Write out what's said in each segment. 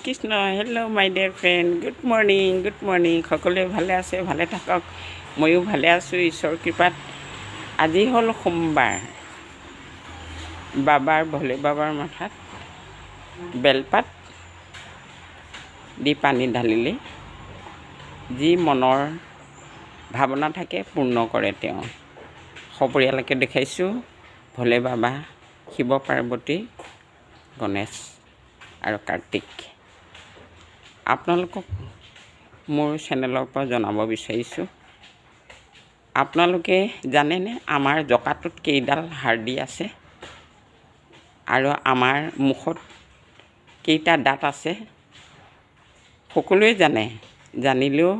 Krishna hello' মাই dear friend good morning সকলোৱে ভালে আছে ভালে থাকক ময়ো ভালে আছোঁ ঈশ্বৰৰ কৃপাত আজি হ'ল সোমবাৰ ভোলে বাবাৰ মাথাত বেলপাত দি পানী ঢালিলে যি মনৰ ভাৱনা থাকে পূৰ্ণ কৰে তেওঁ সপৰিয়ালকে দেখাইছোঁ ভোলে বাবা শিৱ পাৰ্বতী গণেশ আৰু কাৰ্তিক আপোনালোকক মোৰ চেনেলৰ পৰা জনাব বিচাৰিছোঁ আপোনালোকে জানেনে আমাৰ জকাটোত কেইডাল হাৰ্ডি আছে আৰু আমাৰ মুখত কেইটা দাঁত আছে সকলোৱে জানে জানিলেও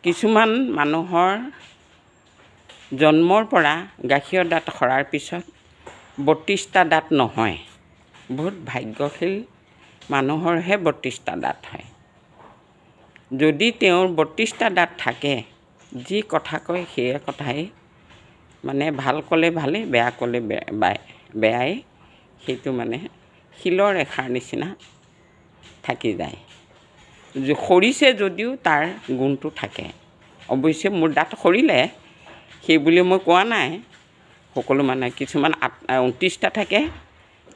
কিছুমান মানুহৰ জন্মৰ পৰা গাখীৰৰ দাঁত সৰাৰ পিছত 32টা দাঁত নহয় বহুত ভাগ্যশীল মানুহৰহে 32টা দাঁত হয় যদি তেওঁৰ 32টা দাঁত থাকে যি কথা কয় সেই কথাই মানে ভাল ক'লে ভালে বেয়া ক'লে বেয়াই সেইটো মানে শিলৰ ৰেখাৰ নিচিনা থাকি যায় সৰিছে যদিও তাৰ গুণটো থাকে অৱশ্যে মোৰ দাঁত সৰিলে সেই বুলি মই কোৱা নাই সকলো মানে কিছুমান 29টা থাকে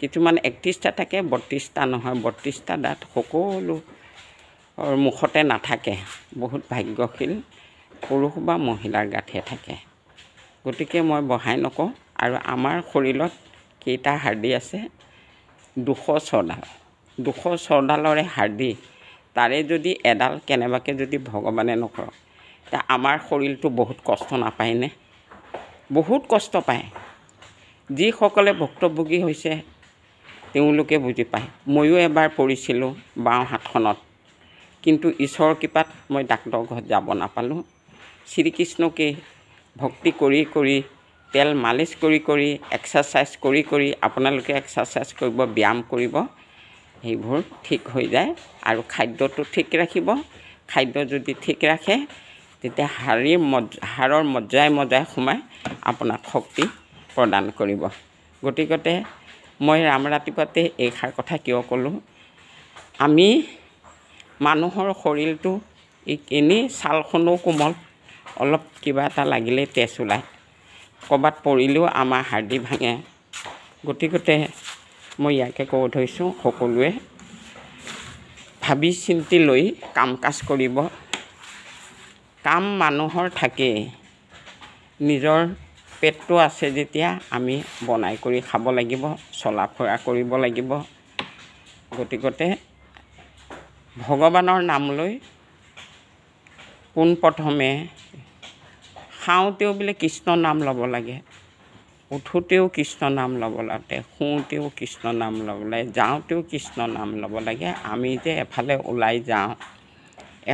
কিছুমান 31টা থাকে 32টা নহয় 32টা দাঁত সকলো মুখতে নাথাকে বহুত ভাগ্যশীল পুৰুষ বা মহিলাৰ গাঁতহে থাকে গতিকে মই বহাই নকওঁ আৰু আমাৰ শৰীৰত কেইটা হাৰ্ডি আছে 206ডালৰে হাৰ্ডি তাৰে যদি এডাল কেনেবাকৈ যদি ভগৱানে নকৰক তে আমাৰ শৰীৰটো বহুত কষ্ট নাপায়নে বহুত কষ্ট পায় যিসকলে ভুক্তভোগী হৈছে তেওঁলোকে বুজি পায় ময়ো এবাৰ পৰিছিলোঁ বাওঁ হাতখনত কিন্তু ঈশ্বৰৰ কৃপাত মই ডাক্তৰৰ ঘৰত যাব নাপালোঁ শ্ৰীকৃষ্ণকে ভক্তি কৰি কৰি তেল মালিচ কৰি কৰি এক্সাৰচাইজ কৰি কৰি আপোনালোকে এক্সাৰচাইজ কৰিব ব্যায়াম কৰিব সেইবোৰ ঠিক হৈ যায় আৰু খাদ্যটো ঠিক ৰাখিব খাদ্য যদি ঠিক ৰাখে তেতিয়া হাড়ৰ মজ্জাই সোমাই আপোনাক শক্তি প্ৰদান কৰিব গতিকে মই ৰাতিপুৱাতে এইষাৰ কথা কিয় ক'লোঁ আমি মানুহৰ শৰীৰটো এনেই ছালখনো কোমল অলপ কিবা এটা লাগিলে তেজ ওলায় ক'ৰবাত পৰিলেও আমাৰ হাৰ্ডি ভাঙে গতিকে মই ইয়াকে ক'ব ধৰিছোঁ সকলোৱে ভাবি চিন্তি লৈ কাম কাজ কৰিব কাম মানুহৰ থাকেই নিজৰ পেটটো আছে যেতিয়া আমি বনাই কৰি খাব লাগিব চলা ফুৰা কৰিব লাগিব গতিকে ভগৱানৰ নাম লৈ পোনপ্ৰথমে খাওঁতেও বোলে কৃষ্ণ নাম ল'ব লাগে উঠোতেও কৃষ্ণ নাম ল'ব লাগে শুওঁতেও কৃষ্ণ নাম ল'ব লাগে যাওঁতেও কৃষ্ণ নাম ল'ব লাগে আমি যে এফালে ওলাই যাওঁ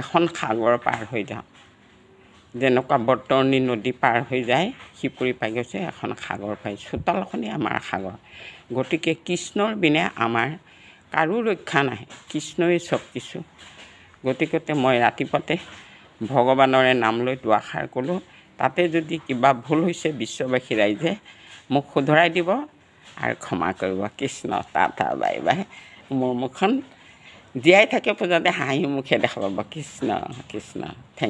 এখন সাগৰ পাৰ হৈ যাওঁ যেনেকুৱা বৰ্তৰণী নদী পাৰ হৈ যায় শিপুৰী পাই গৈছে এখন সাগৰ পাই চোতালখনেই আমাৰ সাগৰ গতিকে কৃষ্ণৰ বিনে আমাৰ কাৰো ৰক্ষা নাই কৃষ্ণই চব কিছু গতিকে মই ৰাতিপুৱাতে ভগৱানৰে নাম লৈ দুআষাৰ ক'লোঁ তাতে যদি কিবা ভুল হৈছে বিশ্ববাসী ৰাইজে মোক শুধৰাই দিব আৰু ক্ষমা কৰিব কৃষ্ণ টাটা বাই বাই মোৰ মুখখন জীয়াই থাকে পূজাতে হাঁহি মুখে দেখা পাব কৃষ্ণ কৃষ্ণ থেংক